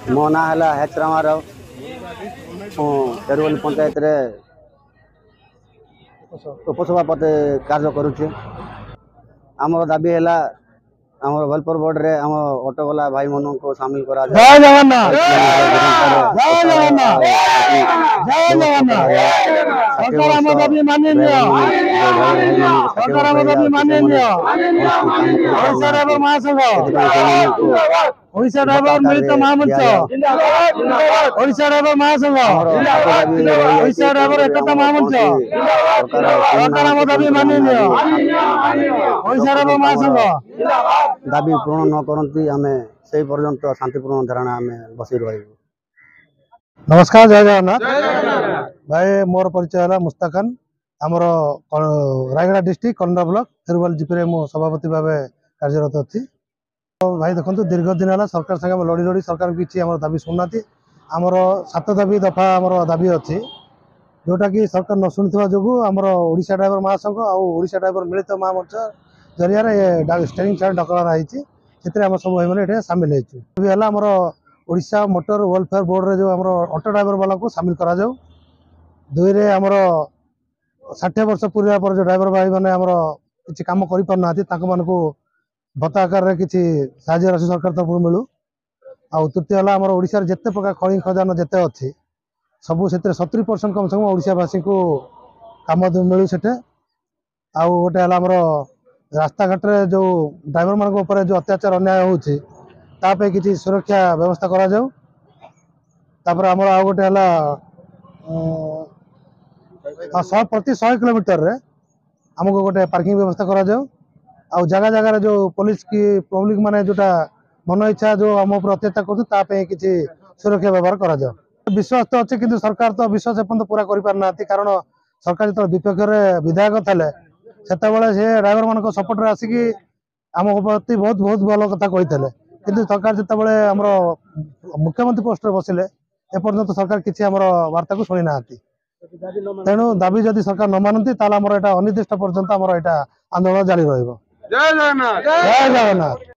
मो ना है हेच रामाराव तेरुवली पंचायत रे उपसभापति कार्य करुचे। आमर दाबी है आमर वेलफेयर बोर्ड रे आम ऑटो वाला भाई मन को शामिल करा जाए। जय जगन्नाथ जय जगन्नाथ जय जगन्नाथ सरकार आम दाबी मानि नियो सरकार आम दाबी मानि नियो ओडिशा ड्राइवर महासंघ ओडिशा ड्राइवर मिलित महामंच ओडिशा ड्राइवर महासंघ ओडिशा ड्राइवर एकता महामंच सरकार आम दाबी मानि नियो ओडिशा ड्राइवर महासंघ दाबी पूर्ण न करती आमे से पर्यंत शांतिपूर्ण धारणा आमे बसी रहिबु। नमस्कार जय जगन्नाथ भाई मोर परिचय है मुस्ताकान आमर Rayagada district Kannada block Teruvali GP मो सभापति भाव कार्यरत अच्छी। भाई देखो दीर्घ दिन है सरकार संगे लड़ी लड़ी सरकार किसी आम दाबी शुणुना आमर 7 दाबी दफा आमर दाबी अच्छी जोटा कि सरकार न शुणुवा जो आमर ओडिशा ड्राइवर महासंघ और ओडिशा ड्राइवर मिलित महामंच जरिया स्टेरिंग चार्ट डकरा से आम सब भाई मैंने सामिल Homer Odisha motor welfare board रे जो आमर ऑटो ड्राइवर वाला को सामिल करा जाऊ। दुई रे आमर 60 वर्ष पूरा पर जो ड्राइवर भाई मैंने आमर किसी काम कर पारना भत्ता आकार रे किसी साहाय्य राशि सरकार तरफ मिलू। आ तृतीय है आमर ओडिशा जिते प्रकार खनि खजाना जिते अच्छी सबू से 70% कम से कम ओडिशावासी को काम मिलू से आउ गोटे आमर रास्ता घाट रे जो ड्राइवर मान जो अत्याचार अन्याय होची तापे किसी सुरक्षा व्यवस्था करा जाऊ। तापर आमर आउ गोटे है प्रति 100 किलोमीटर रे आमको गोटे पार्किंग व्यवस्था करा जाऊ। आ जगह जगह जो पुलिस की पब्लिक माने जोटा मन इच्छा जो आम उपर अत्याचार कर किसी सुरक्षा व्यवहार करा जाऊ। विश्वास तो अच्छे किंतु सरकार तो विश्वास एपन पूरा कर पारना कारण सरकार जो विपक्ष में विधायक थे से ड्राइवर मान सपोर्ट रे आसिकी आम प्रति बहुत बहुत भल कथा कही किंतु सरकार जिते आम मुख्यमंत्री पोस्ट रे बसिले एपर्यंत सरकार किसी आम वार्ता को शुणी ना तेणु दाबी जदि सरकार न मानती अनिर्दिष्ट पर्यंत आमर यहाँ आंदोलन जारी रही। जय जगन्नाथ जय जगन्नाथ।